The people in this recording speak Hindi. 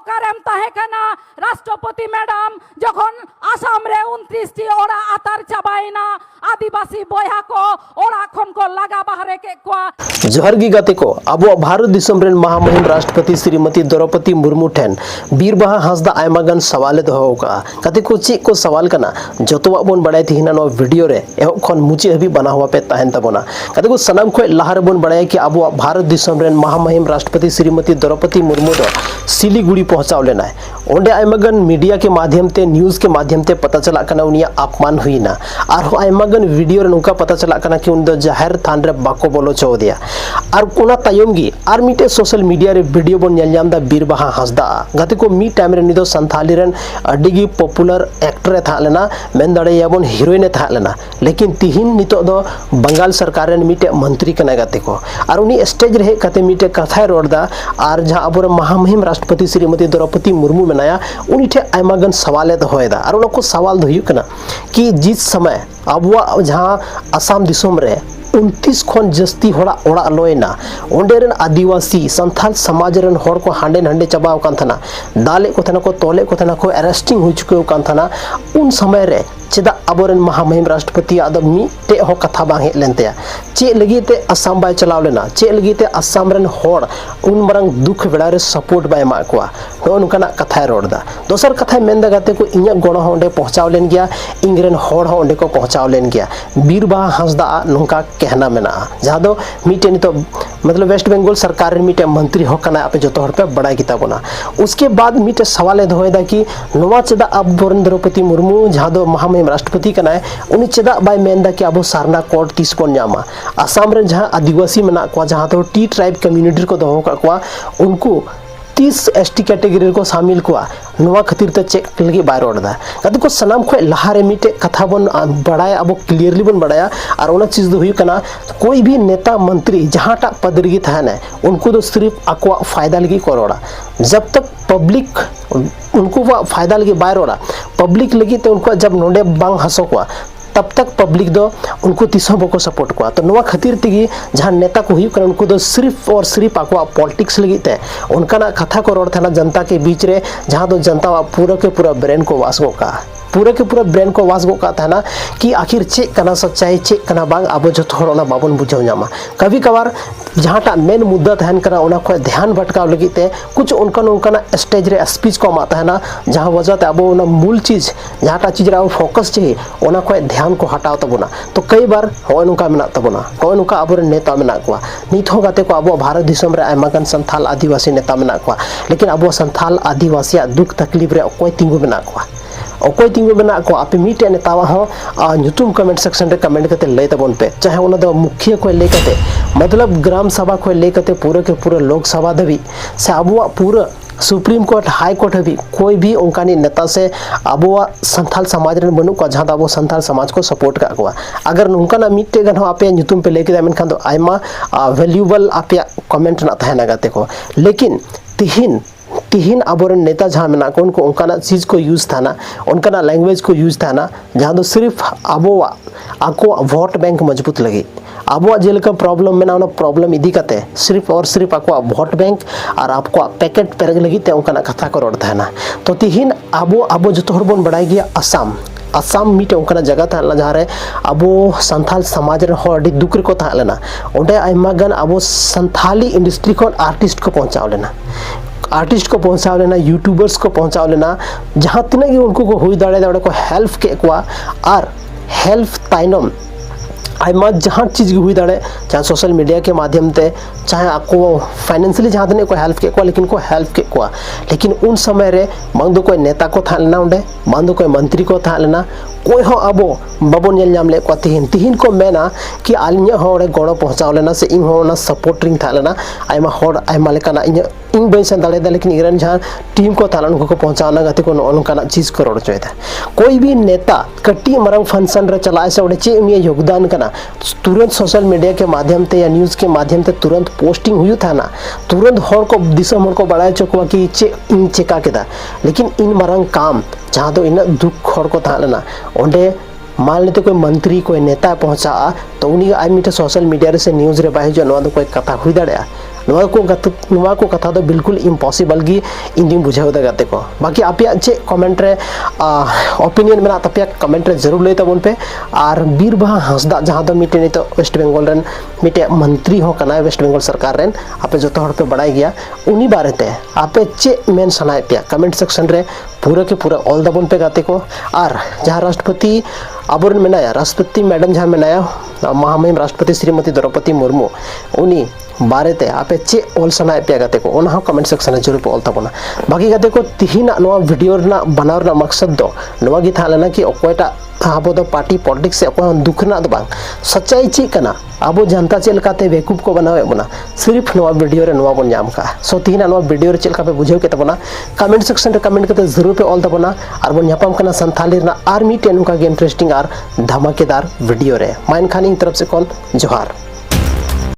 ᱚᱠᱟᱨᱮᱢ ᱛᱟᱦᱮᱸ ᱠᱟᱱᱟ ᱨᱟᱥᱴᱨᱚᱯᱚᱛᱤ ᱢᱮᱰᱟᱢ ᱡᱚᱠᱷᱚᱱ ᱟᱥᱟᱢ ᱨᱮ 29টি ᱚᱲᱟᱜ ᱟᱛᱟᱨ ᱪᱟᱵᱟᱭᱮᱱᱟ ᱟᱹᱫᱤᱵᱟᱹᱥᱤ ᱵᱚᱭᱦᱟ ᱠᱚ ᱚᱲᱟᱜ ᱠᱷᱚᱱ ᱠᱚ ᱞᱟᱜᱟ ᱵᱟᱦᱨᱮ ᱠᱮᱫ ᱠᱚᱣᱟ। जोहर गी गाते को अब भारत दिसम रेन महामहिम राष्ट्रपति श्रीमती द्रौपदी मुर्मू ठेन बीरबाहा हांसदा आयमागान सवाले दोहो का गाते को चेक को सवाल कना जतोवा बोन बड़ाय थिना नो वीडियो रे एहो खन मुचे हबी बना हुआ पे तहन तबोना गाते को सनाम को लहार बोन बड़ाय कि अब भारत दिसम रेन महामहिम राष्ट्रपति श्रीमती द्रौपदी मुर्मू दो सिलीगुड़ी पहुंचाव लेना है ओंडे आयमागान मीडिया के माध्यम ते न्यूज़ के माध्यम ते पता चला कना उनिया अपमान हुईना और आयमागान वीडियो रे नुका पता चला कना कि उन दो जाहिर थान रे बाको बोलो चो दिया और कोना तायम गी और मिटे सोशल मीडिया रे वीडियो बन ᱧᱮᱞ दा बीरबाहा हांसदा गाते को मी टाइम रे निदो संथाली रेन अडिगी पॉपुलर एक्टर ए था लेना मेन दाड़े याबन हीरोइन ए था लेना लेकिन तिहिन नितो दो बंगाल सरकार रेन मिटे मंत्री कना गाते को और उनी स्टेज रे कते मिटे कथा रोडदा और जहां अबोर महामहिम राष्ट्रपति श्रीमती द्रौपदी मुर्मू मेनाया उनी ठे आयमागन सवाल दोहोयदा और उनको सवाल दो हुयुकना कि जिस समय अबुआ जहां असम दिसम रे 29 खन जस्ती होड़ा ओड़ा लोयना ओंडेरन आदिवासी संथाल समाज रन होड़ को हांडे हांडे चबाव कान थाना दाले को थाना को तोले को थाना को अरेस्टिंग हो चुके कान थाना उन समय रे चेदा अबोरन महामहिम राष्ट्रपति आदम मीटे हो कथा बांग हे लेनते चे लगीते असम बाय चलाव लेना चे लगीते असम रन होड़ उन मरंग दुख बेड़ा रे सपोर्ट बाय मा कोआ नो नुकाना कथा रोडदा दोसर कथा मेंदा गाते को इnya गणो होंडे पहुंचाव लेन गया इंग्रेन होड़ हो ओंडे को पहुंचाव लेन गया बीरबाहा हांसदा नुका कहना मेना जहां दो मीटे नितो मतलब वेस्ट बंगाल सरकार रे मीटे मंत्री हो कना आपे जतो हर पे बड़ा किता बना उसके बाद मीटे सवाल दोयदा कि नोवा चेदा अब द्रौपदी मुर्मू जहां दो महामहिम राष्ट्रपति कना है उनी चेदा बाय मेंदा कि अब सारना कोड 30 बन जामा असम रे जहां आदिवासी मेना को जहां तो टी ट्राइब कम्युनिटी को दोहो का उनको 30 एसटी कैटेगरी को शामिल कुआ नोवा खातिर ते चेक लगी बाय रोडदा कदि को सनाम खो लहारे मिटे कथा बन बड़ाया अब क्लियरली बन बड़ाया और ओना चीज दो हुई कना कोई भी नेता मंत्री जहांटा पद रगी थाना उनको तो सिर्फ अकवा फायदा लगी करोड़ा जब तक पब्लिक उनको वो फायदा लगी बाय रोड़ा पब्लिक लगी तो उनको जब नोडे बांग हसो को तब तक पब्लिक दो उनको तीसों बको सपोर्ट को तो नोवा खातिर तिगी जहां नेता को हुई उनको दो सिर्फ और सिर्फ आको पॉलिटिक्स लगी ते उनका ना कथा को रोड था जनता के बीच रे जहां दो जनता पूरा के पूरा ब्रेन को वास गो का पूरा के पूरा ब्रेन को वास गो का था ना कि आखिर चेक कना सच्चाई चेक कना बांग अब जो थोड़ा बाबन बुझाव जामा कभी कभार जहांटा मेन मुद्दा तहन करा उना को ध्यान भटकाव लगी ते कुछ उनका स्टेज रे स्पीच को माता है ना जहां वजह ते अब उना मूल चीज जहांटा चीज रे फोकस चाहिए उना को ध्यान को हटाव तबना तो कई बार होय नुका मेना तबना होय नुका अब नेता मेना को नित हो गाते को अब भारत दिसम रे आयमागन संथाल आदिवासी नेता मेना को लेकिन अब संथाल आदिवासी दुख तकलीफ रे कोई तिंगु मेना को ओकोय तिंगु मेना को आपे मीटे नेतावा हो यूट्यूब कमेंट सेक्शन रे कमेंट करते लय तबन पे चाहे उन दो मुखिया को लेकते मतलब ग्राम सभा को लेकते पूरे के पूरे लोक सभा दबी से अबुआ पूरा सुप्रीम कोर्ट हाई कोर्ट हबी कोई भी उनकानी नेता से अबुआ संथाल समाज रे बनु को जहां अबो संथाल समाज को सपोर्ट का को अगर उनका मीटे गन आपे यूट्यूब पे लेके मेन खान दो आयमा वैल्यूएबल आपे कमेंट ना थाना गाते को लेकिन तिहिन अबोरन नेता जहां मेना को उनको उनका चीज को यूज था ना उनका लैंग्वेज को यूज था ना जहां दो सिर्फ अबो आको वोट बैंक मजबूत लगी अब जेलका प्रॉब्लम में ना प्रॉब्लम इदी करते सिर्फ और सिर्फ आपको वोट बैंक और आपको पैकेट पेरग लगी उनका कथा को रोड था ना तो तिहिन अब जो हर बन बढ़ाई गया असम मीटे उनका जगह था जहाँ रे अबो संथाल समाज रे हो अडी दुख को था लेना ओंडे आयमा गन अबो संथाली इंडस्ट्री को आर्टिस्ट को पहुंचाव लेना यूट्यूबर्स को पहुंचाव लेना जहाँ तिना उनको को हुई दाड़े को हेल्प के और हेल्प ताइनम आयमा जहाँ चीज़ हुई दाड़े चाहे सोशल मीडिया के माध्यम से चाहे आपको फाइनेंशियली जहाँ तक कोई हेल्प के लेकिन को हेल्प के लेकिन उन समय रे मान दो कोई नेता को था लेना उंडे मान दो कोई मंत्री को था लेना कोई हो अब बाबन नेल नाम ले को तिहिन को मेना कि आलिया होड़े गड़ो पहुंचाव लेना से इन हो ना सपोर्टिंग था लेना आयमा होड़ आयमा लेकाना इन बई सेन दाड़े लेकिन इरन जहाँ टीम को था उनको पहुंचाना गति को उनका चीज को रोड चाहिए कोई भी नेता कट्टी मरंग फंक्शन रे चलाए से चे उनिया योगदान करना तुरंत सोशल मीडिया के माध्यम से या न्यूज़ के माध्यम से तुरंत पोस्टिंग हुई था ना तुरंत हर को दिसम हर को बढ़ाए चुका कि इन चेका के लेकिन इन मरंग काम जहाँ तो इन दुख हर को था लेना ओंडे मान लेते कोई मंत्री कोई नेता पहुंचा तो उन्हीं आई मीटे सोशल मीडिया से न्यूज़ रे बाहे जो कोई कथा हुई दाड़ा नुआ को कथा दो बिल्कुल इम्पॉसिबल गी इन बुझाव दा गाते को बाकी आप चे कमेंट रे ओपिनियन मेना तपिया कमेंट रे जरूर लई तबन पे और बीरबाहा हांसदा जहां दो मिटे नितो वेस्ट बंगाल रेन मिटे मंत्री हो कना वेस्ट बंगाल सरकार रेन आपे जो हर पे बड़ाई गया उनी बारेते आपे चे मेन सनाए पे कमेंट सेक्शन रे पूरा के पूरा ऑल दबन पे गाते को और जहां राष्ट्रपति आबोरन मेनाया राष्ट्रपति मैडम जहां मेनाया महामहिम राष्ट्रपति श्रीमती द्रौपदी मुर्मू उनी बारेते आपे चे ऑल सनाए पे गाते को ओना कमेंट सेक्शन रे जरूर पे ऑल तबना बाकी गाते को तिहिना नवा वीडियो रना बनाव रना मकसद दो नवा गी थालेना कि ओकोयटा आबो दो पार्टी पॉलिटिक्स से अको दुखना दो बांग सच्चाई ची कना आबो जनता चेल काते बेकूफ को बनावे बना सिर्फ नवा वीडियो रे नवा बन जाम का सो तिहिना नवा वीडियो रे चेल का पे बुझेव के तबना कमेंट सेक्शन रे कमेंट करते जरूर पे ऑल तबना और बन यापाम कना संथाली रना आर्मी टेनु का इंटरेस्टिंग और धमाकेदार वीडियो रे माइन खानी तरफ से कौन जोहार।